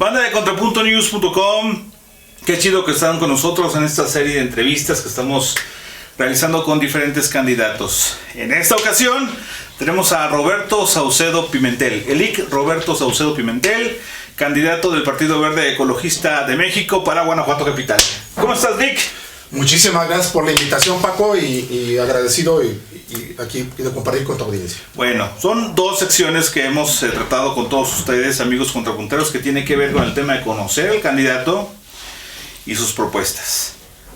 Banda de contrapuntonews.com, qué chido que están con nosotros en esta serie de entrevistas que estamos realizando con diferentes candidatos. En esta ocasión tenemos a Roberto Saucedo Pimentel, el IC Roberto Saucedo Pimentel, candidato del Partido Verde Ecologista de México para Guanajuato Capital. ¿Cómo estás, Vic? Muchísimas gracias por la invitación, Paco, y agradecido y aquí de compartir con tu audiencia. Bueno, son dos secciones que hemos tratado con todos ustedes, amigos contrapunteros, que tiene que ver con el tema de conocer al candidato y sus propuestas.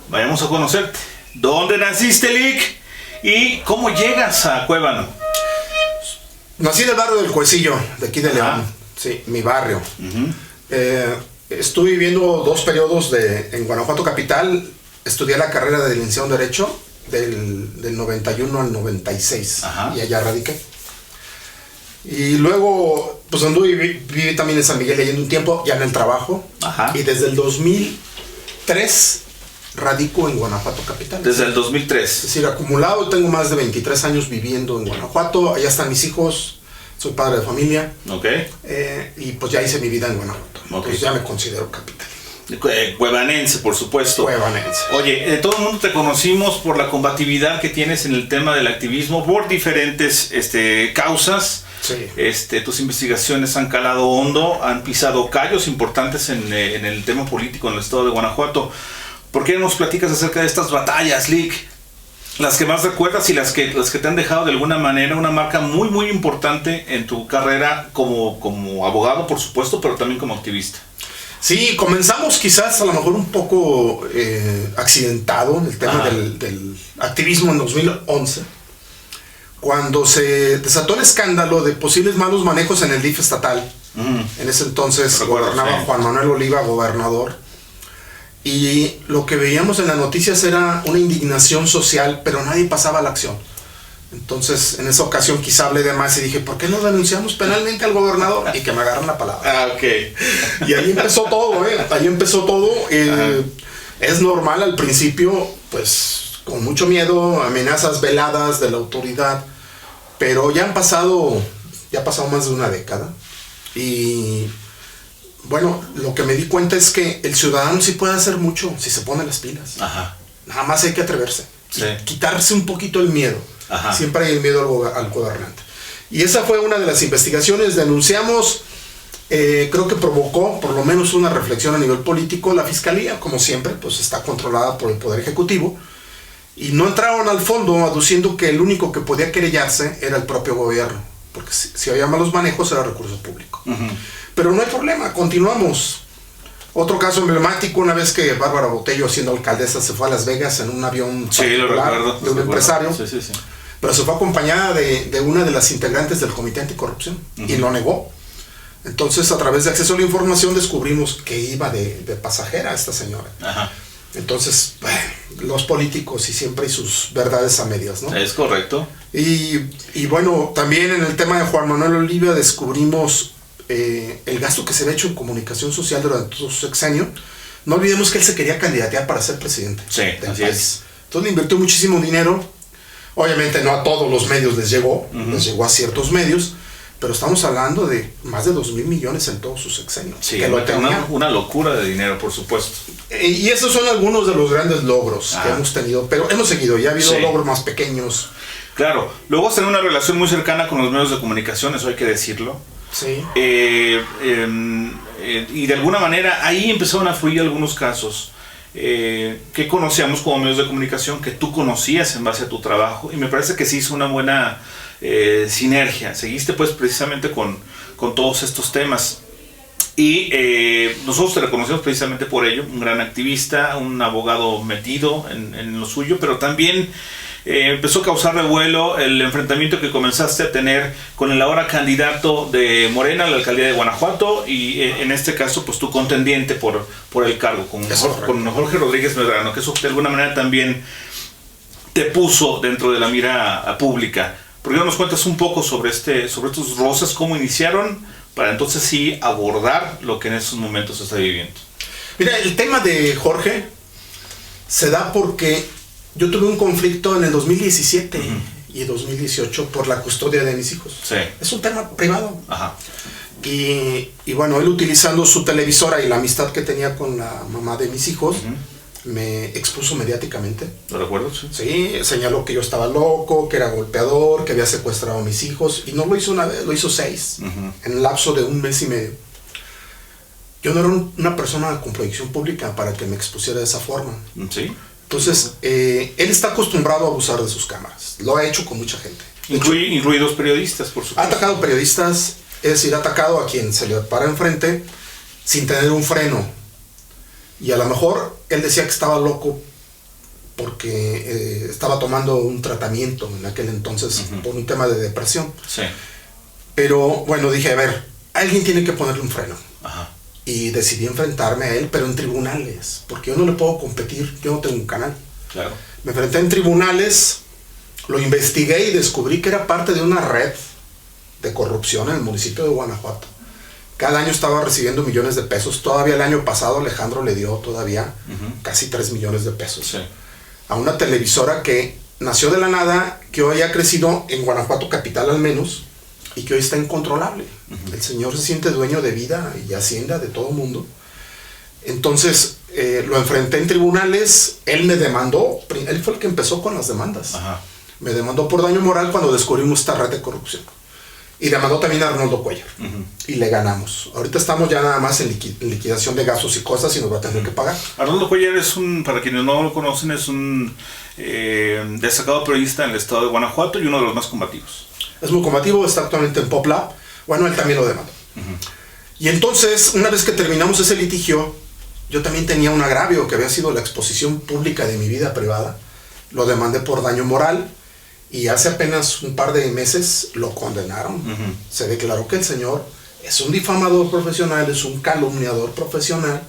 Vayamos a conocerte. ¿Dónde naciste, Lick? ¿Y cómo llegas a Cuébano? Nací en el barrio del Cuecillo, de aquí de León. Sí, mi barrio. Estuve viviendo 2 periodos en Guanajuato Capital. Estudié la carrera de licenciado en Derecho del 91 al 96. Y allá radiqué. Y luego, pues viví también en San Miguel leyendo un tiempo, ya en el trabajo. Y desde el 2003 radico en Guanajuato Capital. Desde el 2003. Es decir, acumulado, tengo más de 23 años viviendo en Guanajuato. Allá están mis hijos, soy padre de familia. Y pues ya hice mi vida en Guanajuato. Entonces ya me considero capitalino. Cuevanense, por supuesto. Cuevanense. Oye, todo el mundo te conocimos por la combatividad que tienes en el tema del activismo, por diferentes causas. Sí. Tus investigaciones han calado hondo, han pisado callos importantes en el tema político en el estado de Guanajuato. ¿Por qué no nos platicas acerca de estas batallas, Lick? Las que más recuerdas y las que te han dejado de alguna manera una marca muy, muy importante en tu carrera como abogado, por supuesto, pero también como activista. Sí, comenzamos quizás a lo mejor un poco accidentado en el tema del activismo en 2011, cuando se desató el escándalo de posibles malos manejos en el DIF estatal. En ese entonces gobernaba Juan Manuel Oliva, gobernador, y lo que veíamos en las noticias era una indignación social, pero nadie pasaba a la acción. Entonces, en esa ocasión quizá hablé de más y dije, ¿por qué no denunciamos penalmente al gobernador? Y que me agarran la palabra. Y ahí empezó todo, ahí empezó todo. Es normal al principio, pues, con mucho miedo, amenazas veladas de la autoridad, pero ya ha pasado más de una década. Y bueno, lo que me di cuenta es que el ciudadano sí puede hacer mucho si se pone las pilas. Nada más hay que atreverse. Quitarse un poquito el miedo. Siempre hay el miedo al gobernante. Y esa fue una de las investigaciones. Denunciamos, creo que provocó por lo menos una reflexión a nivel político. La fiscalía, como siempre, pues está controlada por el Poder Ejecutivo. Y no entraron al fondo aduciendo que el único que podía querellarse era el propio gobierno. Porque si había malos manejos era recurso público. Pero no hay problema, continuamos. Otro caso emblemático, una vez que Bárbara Botello, siendo alcaldesa, se fue a Las Vegas en un avión particular de un empresario, pero se fue acompañada de una de las integrantes del Comité Anticorrupción, y lo negó. Entonces, a través de acceso a la información, descubrimos que iba de pasajera esta señora. Entonces, los políticos y siempre hay sus verdades a medias, ¿no? Es correcto. Y bueno, también en el tema de Juan Manuel Oliva descubrimos el gasto que se había hecho en comunicación social durante todo su sexenio. No olvidemos que él se quería candidatear para ser presidente del país. Entonces le invirtió muchísimo dinero. Obviamente no a todos los medios les llegó, les llegó a ciertos medios, pero estamos hablando de más de 2,000 millones en todo su sexenio. Una locura de dinero, por supuesto. Y esos son algunos de los grandes logros que hemos tenido, pero hemos seguido, ya ha habido logros más pequeños. Claro, luego has tenido una relación muy cercana con los medios de comunicación, eso hay que decirlo. Y de alguna manera ahí empezaron a fluir algunos casos que conocíamos como medios de comunicación, que tú conocías en base a tu trabajo, y me parece que se hizo una buena sinergia. Seguiste pues precisamente con todos estos temas, y nosotros te reconocemos precisamente por ello, un gran activista, un abogado metido en lo suyo, pero también empezó a causar revuelo el enfrentamiento que comenzaste a tener con el ahora candidato de Morena a la alcaldía de Guanajuato, y en este caso pues tu contendiente por el cargo, con Jorge Rodríguez Medrano, que eso de alguna manera también te puso dentro de la mira pública. ¿Por qué no nos cuentas un poco sobre estos roces, cómo iniciaron, para entonces sí abordar lo que en estos momentos se está viviendo? Mira, el tema de Jorge se da porque yo tuve un conflicto en el 2017 y 2018 por la custodia de mis hijos. Es un tema privado. Y bueno, él utilizando su televisora y la amistad que tenía con la mamá de mis hijos, me expuso mediáticamente. ¿Lo recuerdo? Sí. Sí, señaló que yo estaba loco, que era golpeador, que había secuestrado a mis hijos. Y no lo hizo una vez, lo hizo 6, en el lapso de 1 mes y medio. Yo no era una persona con proyección pública para que me expusiera de esa forma. Sí. Entonces, él está acostumbrado a abusar de sus cámaras. Lo ha hecho con mucha gente. Incluidos periodistas, por supuesto. Ha atacado periodistas, es decir, ha atacado a quien se le para enfrente sin tener un freno. Y a lo mejor él decía que estaba loco porque estaba tomando un tratamiento en aquel entonces por un tema de depresión. Sí. Pero bueno, dije, a ver, alguien tiene que ponerle un freno. Ajá. Y decidí enfrentarme a él, pero en tribunales, porque yo no le puedo competir, yo no tengo un canal. Claro. Me enfrenté en tribunales, lo investigué y descubrí que era parte de una red de corrupción en el municipio de Guanajuato. Cada año estaba recibiendo millones de pesos. Todavía el año pasado Alejandro le dio todavía casi 3 millones de pesos. Sí. A una televisora que nació de la nada, que hoy ha crecido en Guanajuato capital al menos, y que hoy está incontrolable. El señor se siente dueño de vida y hacienda de todo el mundo. Entonces lo enfrenté en tribunales, él me demandó, él fue el que empezó con las demandas. Ajá. Me demandó por daño moral cuando descubrimos esta red de corrupción. Y demandó también a Arnoldo Cuellar. Y le ganamos. Ahorita estamos ya nada más en liquidación de gastos y cosas y nos va a tener que pagar. Arnoldo Cuellar es para quienes no lo conocen, es un destacado periodista en el estado de Guanajuato y uno de los más combativos. Es muy combativo, está actualmente en PopLab. Bueno, él también lo demandó. Y entonces, una vez que terminamos ese litigio, yo también tenía un agravio que había sido la exposición pública de mi vida privada. Lo demandé por daño moral y hace apenas un par de meses lo condenaron. Se declaró que el señor es un difamador profesional, es un calumniador profesional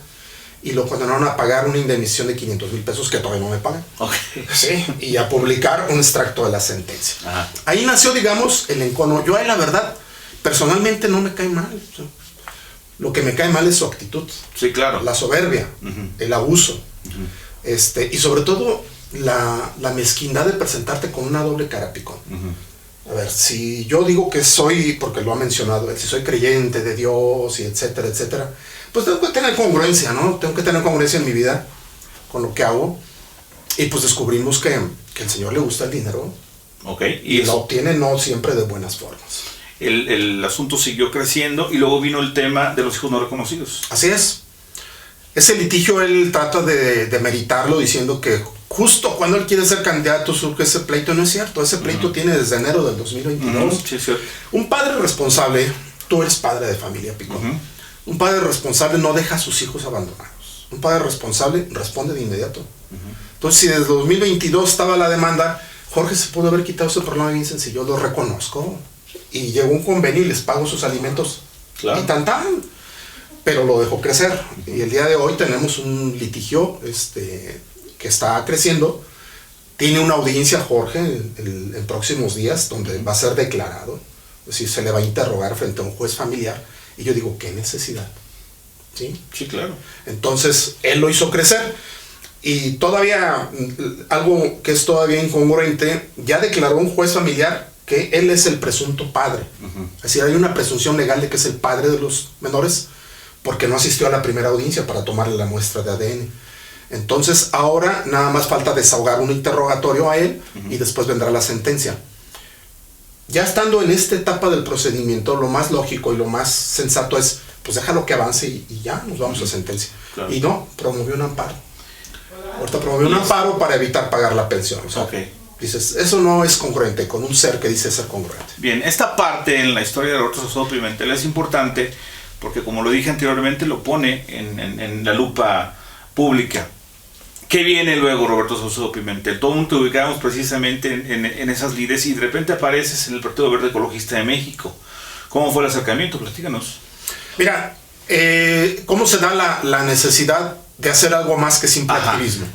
y lo condenaron a pagar una indemnización de 500,000 pesos que todavía no me pagan. Okay. Sí, y a publicar un extracto de la sentencia. Ajá. Ahí nació, digamos, el encono. Yo a él, la verdad, personalmente no me cae mal. O sea, lo que me cae mal es su actitud. Sí, claro. La soberbia, el abuso. Y sobre todo, la mezquindad de presentarte con una doble cara, Picón. A ver, si yo digo que soy, porque lo ha mencionado, si soy creyente de Dios y etcétera, etcétera, pues tengo que tener congruencia, ¿no? Tengo que tener congruencia en mi vida con lo que hago. Y pues descubrimos que el Señor le gusta el dinero. Ok. Y lo obtiene no siempre de buenas formas. El asunto siguió creciendo y luego vino el tema de los hijos no reconocidos. Así es. Ese litigio él trata de meritarlo diciendo que justo cuando él quiere ser candidato surge ese pleito. No es cierto, ese pleito tiene desde enero del 2022. Sí, sí. Un padre responsable, tú eres padre de familia, Picón. Un padre responsable no deja a sus hijos abandonados. Un padre responsable responde de inmediato. Entonces, si desde 2022 estaba la demanda, Jorge se pudo haber quitado ese problema bien sencillo. Lo reconozco. Y llegó un convenio y les pago sus alimentos. Claro. Y tan. Pero lo dejó crecer. Y el día de hoy tenemos un litigio que está creciendo. Tiene una audiencia, Jorge, en próximos días, donde va a ser declarado. Es decir, se le va a interrogar frente a un juez familiar. Y yo digo, ¿qué necesidad? ¿Sí? Sí, claro. Entonces, él lo hizo crecer. Y todavía, algo que es todavía incongruente, ya declaró un juez familiar que él es el presunto padre. Es decir, hay una presunción legal de que es el padre de los menores, porque no asistió a la primera audiencia para tomarle la muestra de ADN. Entonces, ahora nada más falta desahogar un interrogatorio a él y después vendrá la sentencia. Ya estando en esta etapa del procedimiento, lo más lógico y lo más sensato es, pues déjalo que avance y ya nos vamos a sentencia. Claro. Y no, promovió un amparo. Ahorita promovió un amparo para evitar pagar la pensión. O sea, dices, eso no es congruente con un ser que dice ser congruente. Bien, esta parte en la historia de Roberto Saucedo Pimentel es importante porque, como lo dije anteriormente, lo pone en la lupa pública. ¿Qué viene luego, Roberto Saucedo Pimentel? Todo el mundo te ubicamos precisamente en esas lides y de repente apareces en el Partido Verde Ecologista de México. ¿Cómo fue el acercamiento? Platícanos. Mira, ¿cómo se da la necesidad de hacer algo más que simple activismo?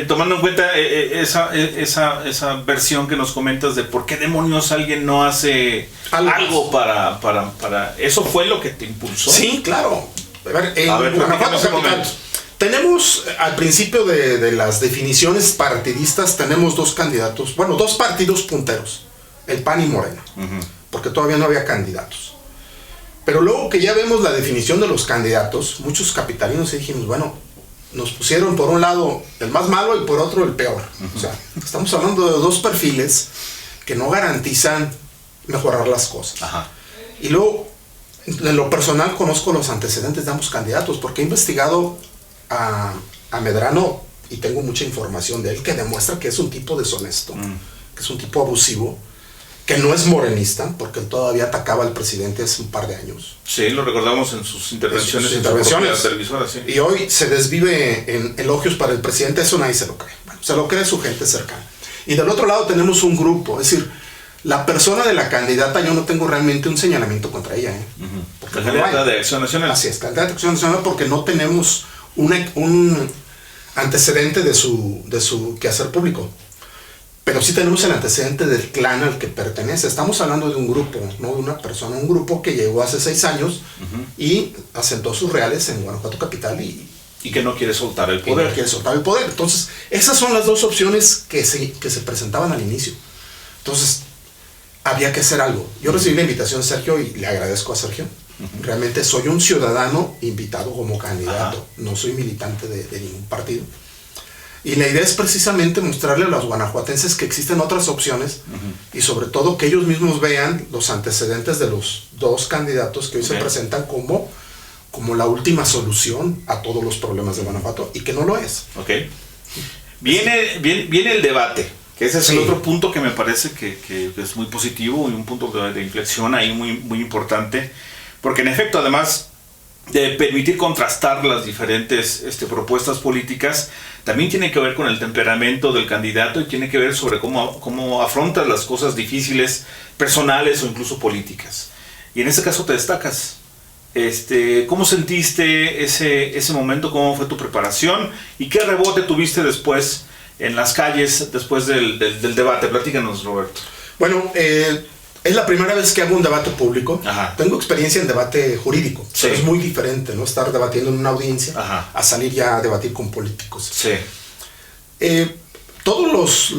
Tomando en cuenta esa versión que nos comentas de por qué demonios alguien no hace algo para... ¿Eso fue lo que te impulsó? Sí, claro. A ver, Guanajuato capital. Tenemos, al principio de las definiciones partidistas, tenemos dos candidatos, bueno, dos partidos punteros, el PAN y Morena, porque todavía no había candidatos. Pero luego que ya vemos la definición de los candidatos, muchos capitalinos dijimos, bueno, nos pusieron por un lado el más malo y por otro el peor. O sea, estamos hablando de dos perfiles que no garantizan mejorar las cosas. Ajá. Y luego, en lo personal, conozco los antecedentes de ambos candidatos, porque he investigado a Medrano y tengo mucha información de él que demuestra que es un tipo deshonesto, que es un tipo abusivo, que no es morenista, porque él todavía atacaba al presidente hace un par de años. Sí, lo recordamos en sus intervenciones. En su televisora, sí. Y hoy se desvive en elogios para el presidente, eso nadie se lo cree. Bueno, se lo cree su gente cercana. Y del otro lado tenemos un grupo, es decir, la persona de la candidata, yo no tengo realmente un señalamiento contra ella. La candidata de Acción Nacional. Así es, candidata de Acción Nacional, porque no tenemos un antecedente de su quehacer público. Pero sí tenemos el antecedente del clan al que pertenece. Estamos hablando de un grupo, no de una persona. Un grupo que llegó hace 6 años y asentó sus reales en Guanajuato capital y que no quiere soltar el poder. No quiere soltar el poder. Entonces, esas son las dos opciones que se presentaban al inicio. Entonces, había que hacer algo. Yo recibí la invitación de Sergio y le agradezco a Sergio. Realmente soy un ciudadano invitado como candidato. No soy militante de ningún partido. Y la idea es precisamente mostrarle a los guanajuatenses que existen otras opciones y sobre todo que ellos mismos vean los antecedentes de los dos candidatos que hoy se presentan como la última solución a todos los problemas de Guanajuato y que no lo es. Viene el debate, que ese es el otro punto que me parece que es muy positivo y un punto de inflexión ahí muy, muy importante, porque en efecto, además de permitir contrastar las diferentes propuestas políticas, también tiene que ver con el temperamento del candidato y tiene que ver sobre cómo afrontas las cosas difíciles, personales o incluso políticas. Y en ese caso te destacas. ¿Cómo sentiste ese momento? ¿Cómo fue tu preparación? ¿Y qué rebote tuviste después en las calles, después del debate? Platícanos, Roberto. Bueno, es la primera vez que hago un debate público. Tengo experiencia en debate jurídico. Sí. Es muy diferente, ¿no? Estar debatiendo en una audiencia a salir ya a debatir con políticos. Sí. Todos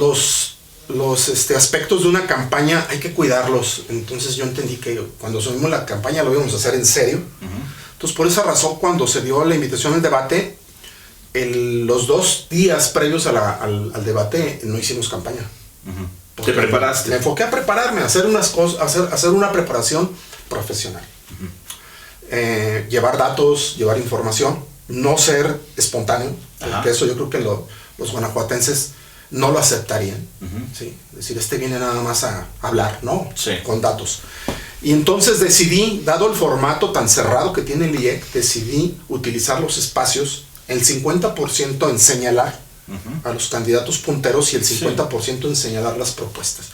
los aspectos de una campaña hay que cuidarlos. Entonces yo entendí que cuando subimos la campaña lo íbamos a hacer en serio. Entonces por esa razón, cuando se dio la invitación al debate, los 2 días previos al debate no hicimos campaña. ¿Te preparaste? Me enfoqué a prepararme, a hacer unas cosas, hacer una preparación profesional. Llevar datos, llevar información, no ser espontáneo, porque eso yo creo que los guanajuatenses no lo aceptarían. ¿Sí? Es decir, viene nada más a hablar, ¿no? Sí. Con datos. Y entonces decidí, dado el formato tan cerrado que tiene el IEC, decidí utilizar los espacios, el 50% en señalar a los candidatos punteros y el 50% en señalar las propuestas.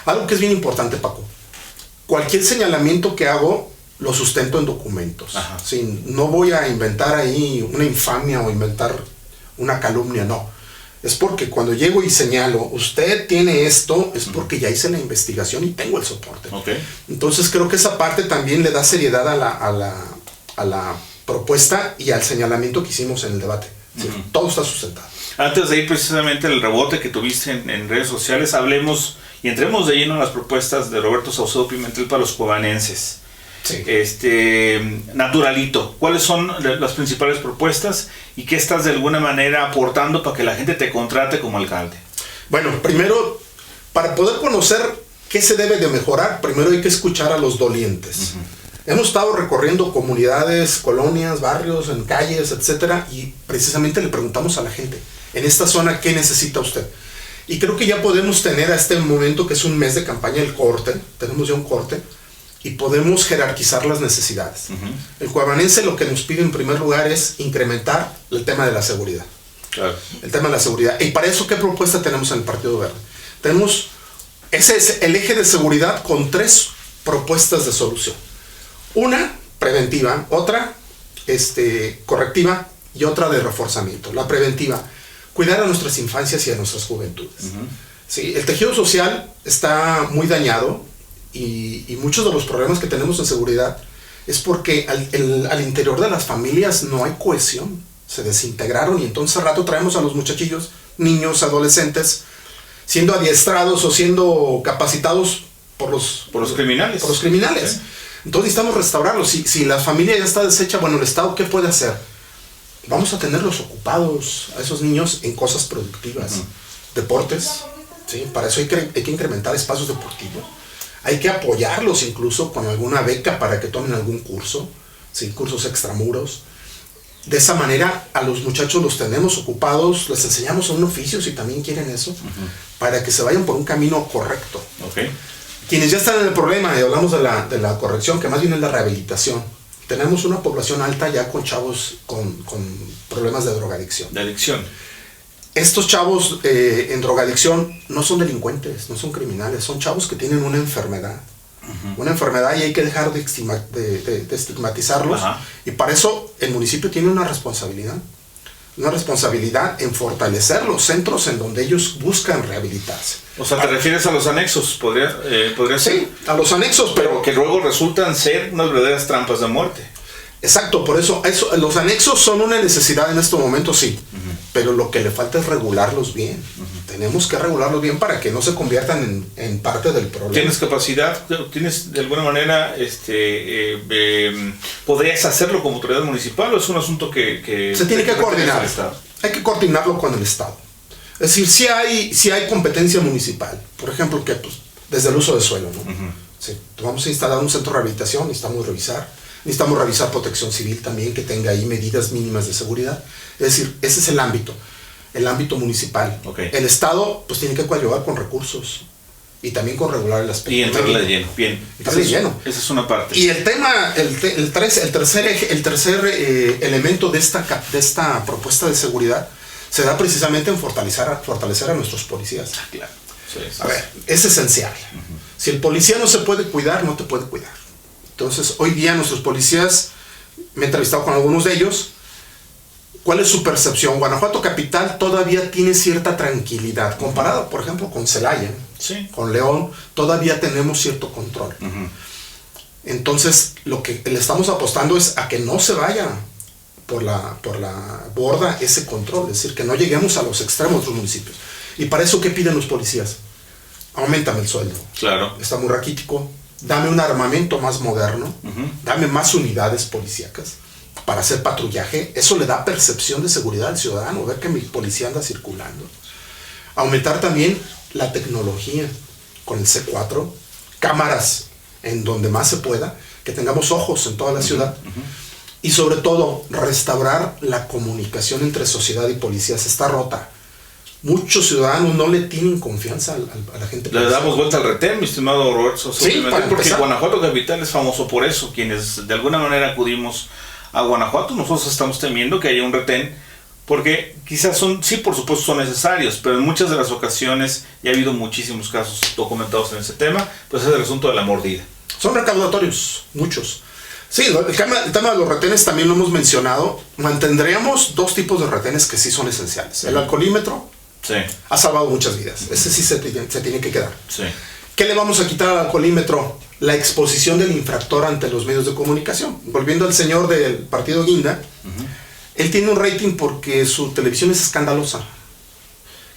Algo que es bien importante, Paco. Cualquier señalamiento que hago lo sustento en documentos. ¿Sí? No voy a inventar ahí una infamia o inventar una calumnia, no. Es porque cuando llego y señalo, usted tiene esto, es porque ya hice la investigación y tengo el soporte. Entonces creo que esa parte también le da seriedad a la propuesta y al señalamiento que hicimos en el debate. ¿Sí? Todo está sustentado. Antes de ir precisamente al rebote que tuviste en redes sociales, hablemos y entremos de lleno en las propuestas de Roberto Saucedo Pimentel para los cuevanenses. Sí. Naturalito, ¿cuáles son las principales propuestas y qué estás de alguna manera aportando para que la gente te contrate como alcalde? Bueno, primero, para poder conocer qué se debe de mejorar, primero hay que escuchar a los dolientes. Hemos estado recorriendo comunidades, colonias, barrios, en calles, etcétera, y precisamente le preguntamos a la gente, en esta zona, ¿qué necesita usted? Y creo que ya podemos tener a este momento, que es un mes de campaña, el corte, tenemos ya un corte, y podemos jerarquizar las necesidades. El cuevanense lo que nos pide en primer lugar es incrementar el tema de la seguridad. Claro. El tema de la seguridad. Y para eso, ¿qué propuesta tenemos en el Partido Verde? Ese es el eje de seguridad con 3 propuestas de solución. Una preventiva, otra correctiva y otra de reforzamiento. La preventiva, cuidar a nuestras infancias y a nuestras juventudes. ¿Sí? El tejido social está muy dañado y muchos de los problemas que tenemos en seguridad es porque al interior de las familias no hay cohesión. Se desintegraron y entonces al rato traemos a los muchachillos, niños, adolescentes, siendo adiestrados o siendo capacitados por los criminales. Por los criminales. Entonces necesitamos restaurarlo. Si la familia ya está deshecha, bueno, el Estado, ¿qué puede hacer? Vamos a tenerlos ocupados, a esos niños, en cosas productivas. Deportes, ¿sí? Para eso hay que incrementar espacios deportivos. Hay que apoyarlos incluso con alguna beca para que tomen algún curso, ¿sí? Cursos extramuros. De esa manera a los muchachos los tenemos ocupados, les enseñamos un oficio si también quieren eso, para que se vayan por un camino correcto. Okay. Quienes ya están en el problema, y hablamos de la corrección, que más bien es la rehabilitación. Tenemos una población alta ya con chavos con problemas de drogadicción. De adicción. Estos chavos en drogadicción no son delincuentes, no son criminales, son chavos que tienen una enfermedad. Una enfermedad y hay que dejar de estigmatizarlos. Y para eso el municipio tiene una responsabilidad en fortalecer los centros en donde ellos buscan rehabilitarse. O sea, ¿te refieres a los anexos? ¿Podría ser? Sí, a los anexos, pero que luego resultan ser unas verdaderas trampas de muerte. Exacto, por eso los anexos son una necesidad en estos momentos, sí, pero lo que le falta es regularlos bien. Tenemos que regularlos bien para que no se conviertan en parte del problema. ¿Tienes capacidad? ¿Tienes de alguna manera, podrías hacerlo como autoridad municipal o es un asunto que se tiene que coordinar? Hay que coordinarlo con el Estado. Es decir, si hay competencia municipal, por ejemplo, que pues, desde el uso de suelo, ¿no? Sí, vamos a instalar un centro de rehabilitación, necesitamos revisar protección civil también, que tenga ahí medidas mínimas de seguridad. Es decir, ese es el ámbito municipal. Okay. El Estado pues tiene que coadyuvar con recursos y también con regular el aspecto. Y entrarle de lleno, bien. Esa es una parte. Y el tema, el tercer elemento de esta propuesta de seguridad se da precisamente en fortalecer a nuestros policías. Claro. A ver, es esencial. Si el policía no se puede cuidar, no te puede cuidar. Entonces, hoy día nuestros policías, me he entrevistado con algunos de ellos. ¿Cuál es su percepción? Guanajuato capital todavía tiene cierta tranquilidad, comparado, por ejemplo, con Celaya, sí, con León, todavía tenemos cierto control. Entonces, lo que le estamos apostando es a que no se vaya por la borda ese control, es decir, que no lleguemos a los extremos de los municipios. Y para eso, ¿qué piden los policías? Auméntame el sueldo. Claro. Está muy raquítico. Dame un armamento más moderno, dame más unidades policíacas para hacer patrullaje. Eso le da percepción de seguridad al ciudadano, ver que mi policía anda circulando. Aumentar también la tecnología con el C4, cámaras en donde más se pueda, que tengamos ojos en toda la ciudad. Y sobre todo, restaurar la comunicación entre sociedad y policías. Está rota. Muchos ciudadanos no le tienen confianza a la gente. Le damos vuelta al retén, mi estimado Roberto. Sí, porque Guanajuato capital es famoso por eso. Quienes de alguna manera acudimos a Guanajuato, nosotros estamos temiendo que haya un retén, porque quizás sí, por supuesto son necesarios, pero en muchas de las ocasiones, y ha habido muchísimos casos documentados en ese tema, pues es el asunto de la mordida. Son recaudatorios, muchos. Sí, el tema de los retenes también lo hemos mencionado. Mantendríamos dos tipos de retenes que sí son esenciales. El alcoholímetro. Sí. Ha salvado muchas vidas. Ese sí se tiene que quedar. Sí. ¿Qué le vamos a quitar al alcoholímetro? La exposición del infractor ante los medios de comunicación. Volviendo al señor del partido Guinda, él tiene un rating porque su televisión es escandalosa.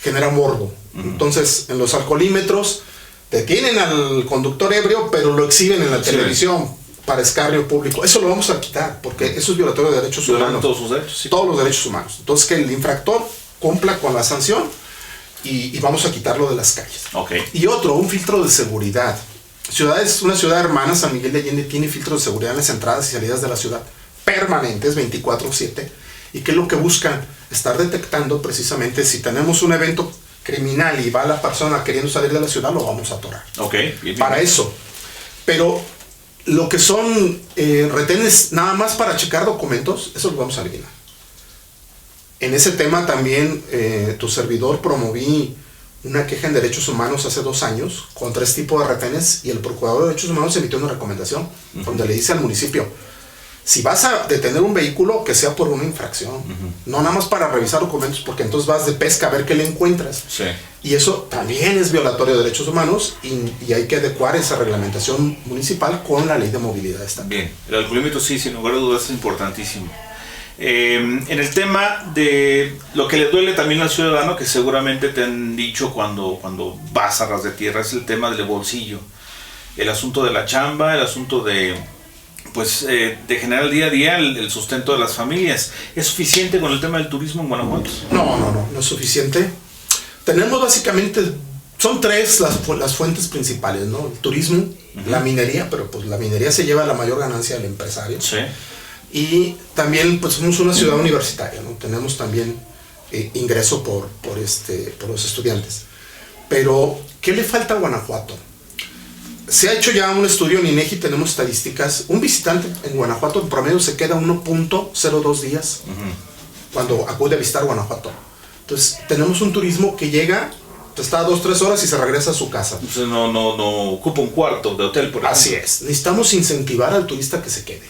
Genera morbo. Entonces, en los alcoholímetros detienen al conductor ebrio, pero lo exhiben en la televisión para escarnio público. Eso lo vamos a quitar, porque eso es violatorio de derechos humanos. Todos sus derechos. Sí. Todos los derechos humanos. Entonces, que el infractor cumpla con la sanción y vamos a quitarlo de las calles. Okay. Y otro, un filtro de seguridad. Una ciudad hermana, San Miguel de Allende, tiene filtros de seguridad en las entradas y salidas de la ciudad permanentes, 24/7. ¿Y qué es lo que buscan? Estar detectando precisamente si tenemos un evento criminal y va la persona queriendo salir de la ciudad, lo vamos a atorar. Okay. Bien. Para eso. Pero lo que son retenes nada más para checar documentos, eso lo vamos a eliminar. En ese tema también tu servidor promoví una queja en derechos humanos hace 2 años contra este tipo de retenes y el procurador de derechos humanos emitió una recomendación donde le dice al municipio, si vas a detener un vehículo, que sea por una infracción, no nada más para revisar documentos, porque entonces vas de pesca a ver qué le encuentras. Sí. Y eso también es violatorio de derechos humanos y hay que adecuar esa reglamentación municipal con la ley de movilidad estatal. Bien, el alcoholímetro sí, sin lugar a dudas es importantísimo. En el tema de lo que le duele también al ciudadano, que seguramente te han dicho cuando vas a ras de tierra, es el tema del bolsillo. El asunto de la chamba, el asunto de de generar día a día el sustento de las familias. ¿Es suficiente con el tema del turismo en Guanajuato? No es suficiente. Tenemos básicamente, son tres las fuentes principales, ¿no? El turismo, la minería, pero pues la minería se lleva la mayor ganancia del empresario. Sí. Y también pues somos una ciudad universitaria, ¿no? Tenemos también ingreso por los estudiantes. Pero, ¿qué le falta a Guanajuato? Se ha hecho ya un estudio en INEGI, tenemos estadísticas. Un visitante en Guanajuato en promedio se queda 1.02 días cuando acude a visitar Guanajuato. Entonces, tenemos un turismo que llega, está 2-3 horas y se regresa a su casa. Entonces, no ocupa un cuarto de hotel, por ejemplo. Así es. Necesitamos incentivar al turista que se quede,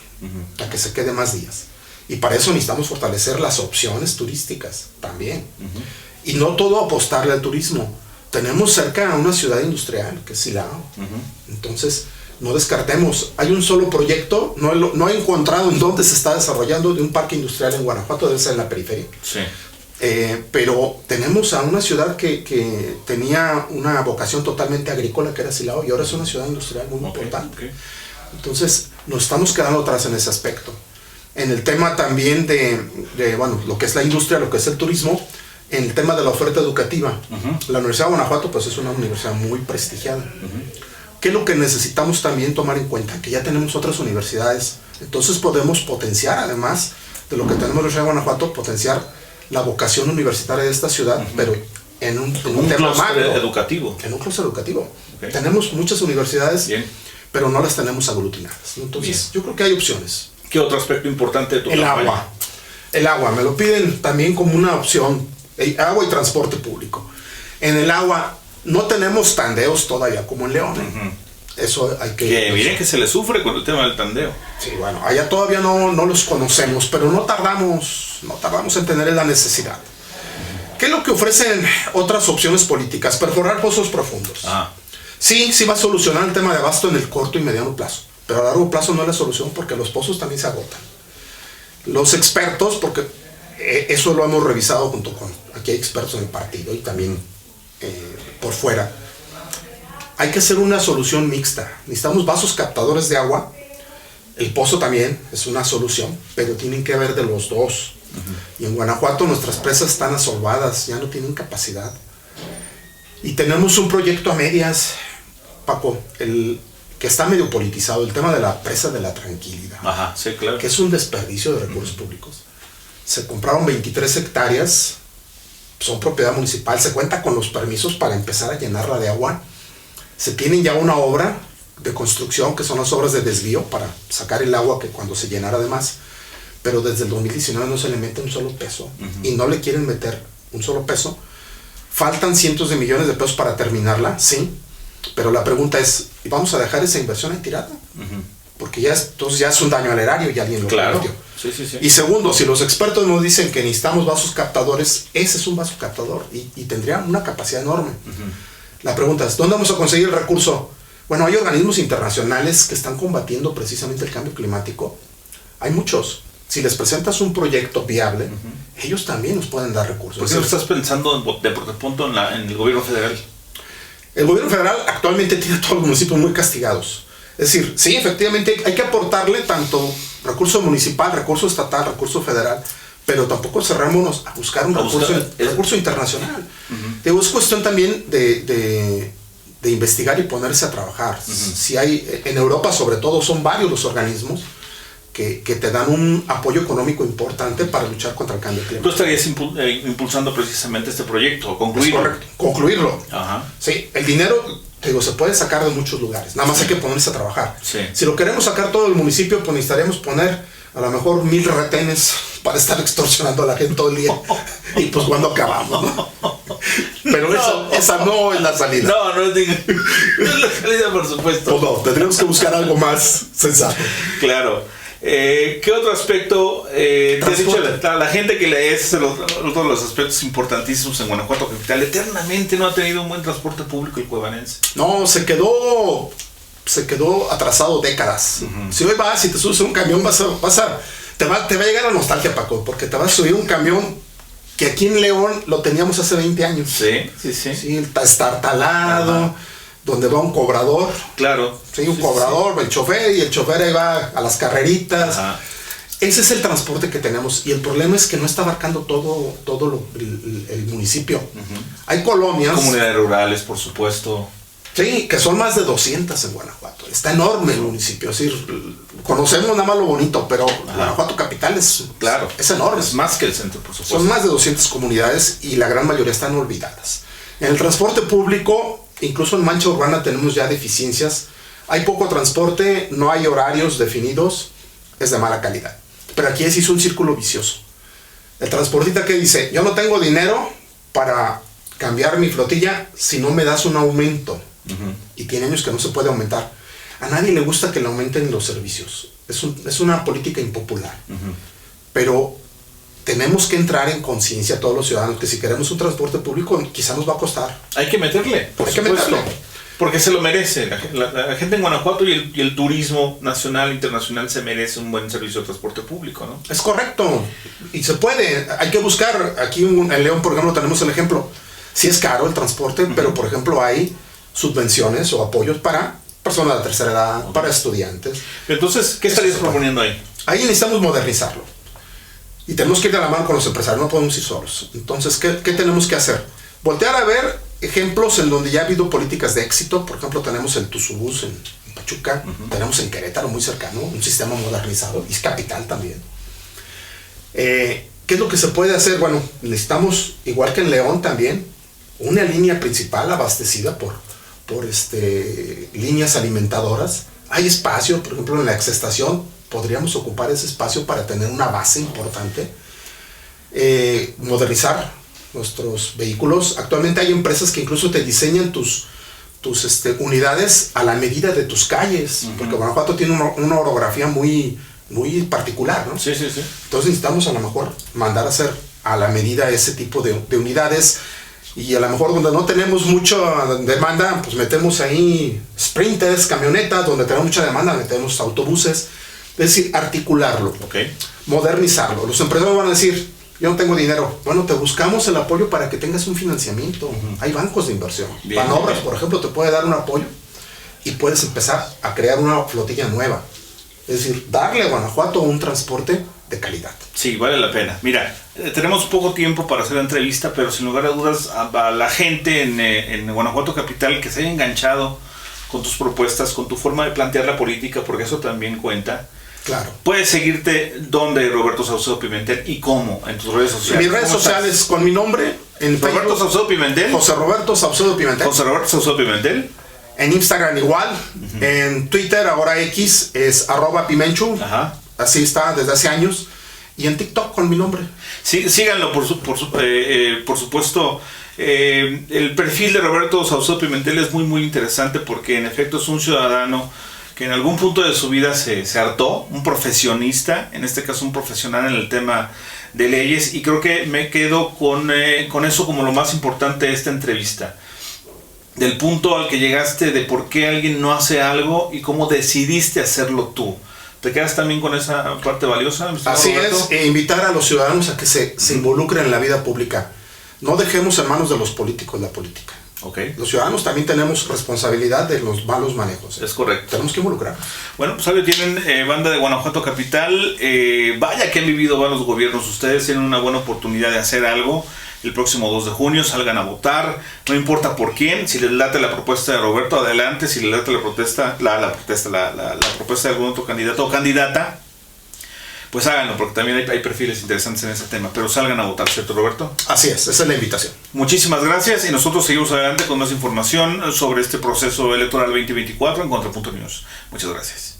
a que se quede más días. Y para eso necesitamos fortalecer las opciones turísticas también. Y no todo apostarle al turismo. Tenemos cerca a una ciudad industrial, que es Silao. Entonces, no descartemos. Hay un solo proyecto, no he encontrado en dónde se está desarrollando de un parque industrial en Guanajuato, debe ser en la periferia. Sí. Pero tenemos a una ciudad que tenía una vocación totalmente agrícola, que era Silao, y ahora es una ciudad industrial muy importante. Entonces, nos estamos quedando atrás en ese aspecto. En el tema también de lo que es la industria, lo que es el turismo, en el tema de la oferta educativa. La Universidad de Guanajuato pues es una universidad muy prestigiada. ¿Qué es lo que necesitamos también tomar en cuenta? Que ya tenemos otras universidades, entonces podemos potenciar, además de lo que tenemos en la Universidad de Guanajuato, potenciar la vocación universitaria de esta ciudad, pero en un tema macro, educativo. En un clúster educativo. Tenemos muchas universidades, pero no las tenemos aglutinadas, ¿no? Entonces, yo creo que hay opciones. ¿Qué otro aspecto importante de tu campaña? El agua, me lo piden también como una opción. Agua y transporte público. En el agua no tenemos tandeos todavía como en León. Eso hay que... miren que se le sufre con el tema del tandeo. Sí, bueno, allá todavía no los conocemos, pero no tardamos en tener la necesidad. ¿Qué es lo que ofrecen otras opciones políticas? Perforar pozos profundos. Sí va a solucionar el tema de abasto en el corto y mediano plazo, pero a largo plazo no es la solución porque los pozos también se agotan. Los expertos, porque eso lo hemos revisado junto con, aquí hay expertos en el partido y también por fuera, hay que hacer una solución mixta. Necesitamos vasos captadores de agua, el pozo también es una solución, pero tienen que haber de los dos. Y en Guanajuato nuestras presas están asolvadas, ya no tienen capacidad. Y tenemos un proyecto a medias, Paco, que está medio politizado, el tema de la presa de la Tranquilidad. Sí, claro. Que es un desperdicio de recursos públicos. Se compraron 23 hectáreas, son propiedad municipal, se cuenta con los permisos para empezar a llenarla de agua. Se tienen ya una obra de construcción, que son las obras de desvío, para sacar el agua que cuando se llenara de más. Pero desde el 2019 no se le mete un solo peso, y no le quieren meter un solo peso. Faltan cientos de millones de pesos para terminarla, sí, pero la pregunta es, ¿y vamos a dejar esa inversión ahí tirada? Porque entonces ya es un daño al erario y alguien lo cometió. Sí. Y segundo, si los expertos nos dicen que necesitamos vasos captadores, ese es un vaso captador y tendría una capacidad enorme. La pregunta es, ¿dónde vamos a conseguir el recurso? Bueno, hay organismos internacionales que están combatiendo precisamente el cambio climático. Hay muchos. Si les presentas un proyecto viable, ellos también nos pueden dar recursos. ¿Por qué no estás pensando de punto en el gobierno federal? El gobierno federal actualmente tiene a todos los municipios muy castigados. Es decir, sí, efectivamente hay que aportarle tanto recurso municipal, recurso estatal, recurso federal, pero tampoco cerrémonos a buscar un recurso internacional. Es cuestión también de investigar y ponerse a trabajar. Si hay, en Europa sobre todo, son varios los organismos que te dan un apoyo económico importante para luchar contra el cambio climático. Tú estarías impulsando precisamente este proyecto, concluirlo. Es correcto, concluirlo. Sí, el dinero, se puede sacar de muchos lugares, nada más hay que ponerse a trabajar. Si lo queremos sacar todo el municipio, pues necesitaríamos poner a lo mejor 1000 retenes para estar extorsionando a la gente todo el día. Y pues cuando acabamos, ¿no? Pero esa no es la salida. No es la salida, por supuesto. Pues no, tendríamos que buscar algo más sensato. Claro. ¿Qué otro aspecto te has dicho la gente que le es otro de los aspectos importantísimos en Guanajuato capital? Eternamente no ha tenido un buen transporte público el cuevanense. No, se quedó atrasado décadas. Si hoy vas y te subes a un camión, te va a llegar la nostalgia, Paco, porque te vas a subir un camión que aquí en León lo teníamos hace 20 años. Sí. Sí, está estartalado, donde va un cobrador. Claro. Sí, un cobrador, el chofer, y el chofer ahí va a las carreritas. Ajá. Ese es el transporte que tenemos, y el problema es que no está abarcando todo el municipio. Hay colonias. Comunidades rurales, por supuesto. Sí, que son más de 200 en Guanajuato. Está enorme el municipio. Es decir, conocemos nada más lo bonito, pero Guanajuato capital es enorme. Es más que el centro, por supuesto. Son más de 200 comunidades y la gran mayoría están olvidadas. En el transporte público, incluso en mancha urbana tenemos ya deficiencias. Hay poco transporte, no hay horarios definidos, es de mala calidad. Pero aquí se hizo un círculo vicioso. El transportista que dice, yo no tengo dinero para cambiar mi flotilla si no me das un aumento. Y tiene años que no se puede aumentar. A nadie le gusta que le aumenten los servicios. Es una política impopular. Pero tenemos que entrar en conciencia todos los ciudadanos que si queremos un transporte público quizá nos va a costar. Hay que meterle, por supuesto. Porque se lo merece. La gente en Guanajuato y el turismo nacional e internacional se merece un buen servicio de transporte público, ¿no? Es correcto. Y se puede. Hay que buscar. Aquí en León, por ejemplo, tenemos el ejemplo. Sí es caro el transporte, pero por ejemplo hay subvenciones o apoyos para personas de tercera edad, para estudiantes. Entonces, ¿qué estarías proponiendo ahí? Ahí necesitamos modernizarlo. Y tenemos que ir de la mano con los empresarios, no podemos ir solos. Entonces, ¿qué tenemos que hacer? Voltear a ver ejemplos en donde ya ha habido políticas de éxito. Por ejemplo, tenemos el Tuzubús en Pachuca, tenemos en Querétaro, muy cercano, un sistema modernizado, y es capital también. ¿Qué es lo que se puede hacer? Bueno, necesitamos, igual que en León también, una línea principal abastecida por líneas alimentadoras. Hay espacio, por ejemplo, en la exestación, podríamos ocupar ese espacio para tener una base importante. Modernizar nuestros vehículos. Actualmente hay empresas que incluso te diseñan tus unidades a la medida de tus calles, porque Guanajuato tiene una orografía muy, muy particular, ¿no? Sí. Entonces necesitamos a lo mejor mandar a hacer a la medida ese tipo de unidades, y a lo mejor donde no tenemos mucha demanda, pues metemos ahí sprinters, camionetas, donde tenemos mucha demanda, metemos autobuses. Es decir, articularlo, modernizarlo. Los empresarios van a decir, yo no tengo dinero. Bueno, te buscamos el apoyo para que tengas un financiamiento. Hay bancos de inversión. Banobras, por ejemplo, te puede dar un apoyo y puedes empezar a crear una flotilla nueva. Es decir, darle a Guanajuato un transporte de calidad. Sí, vale la pena. Mira, tenemos poco tiempo para hacer la entrevista, pero sin lugar a dudas, a la gente en Guanajuato capital que se haya enganchado con tus propuestas, con tu forma de plantear la política, porque eso también cuenta. Claro. Puedes seguirte donde, Roberto Saucedo Pimentel, y cómo en tus redes sociales. En mis redes sociales con mi nombre, en Roberto Facebook, Saucedo Pimentel. José Roberto Saucedo Pimentel. José Roberto Saucedo Pimentel. En Instagram igual. En Twitter, ahora X, es @Pimenchu. Así está desde hace años. Y en TikTok con mi nombre. Sí, síganlo, por supuesto. El perfil de Roberto Saucedo Pimentel es muy, muy interesante, porque en efecto es un ciudadano que en algún punto de su vida se hartó, un profesionista, en este caso un profesional en el tema de leyes, y creo que me quedo con eso como lo más importante de esta entrevista. Del punto al que llegaste de por qué alguien no hace algo y cómo decidiste hacerlo tú. ¿Te quedas también con esa parte valiosa? Así es, invitar a los ciudadanos a que se involucren en la vida pública. No dejemos en manos de los políticos la política. Los ciudadanos también tenemos responsabilidad de los malos manejos. Es correcto. Tenemos que involucrar. Bueno, pues ahí tienen banda de Guanajuato Capital. Vaya que han vivido varios gobiernos. Ustedes tienen una buena oportunidad de hacer algo. El próximo 2 de junio salgan a votar, no importa por quién. Si les late la propuesta de Roberto, adelante. Si les late la propuesta de algún otro candidato o candidata, pues háganlo, porque también hay perfiles interesantes en ese tema. Pero salgan a votar, ¿cierto, Roberto? Así es, esa es la invitación. Muchísimas gracias, y nosotros seguimos adelante con más información sobre este proceso electoral 2024 en Contrapunto News. Muchas gracias.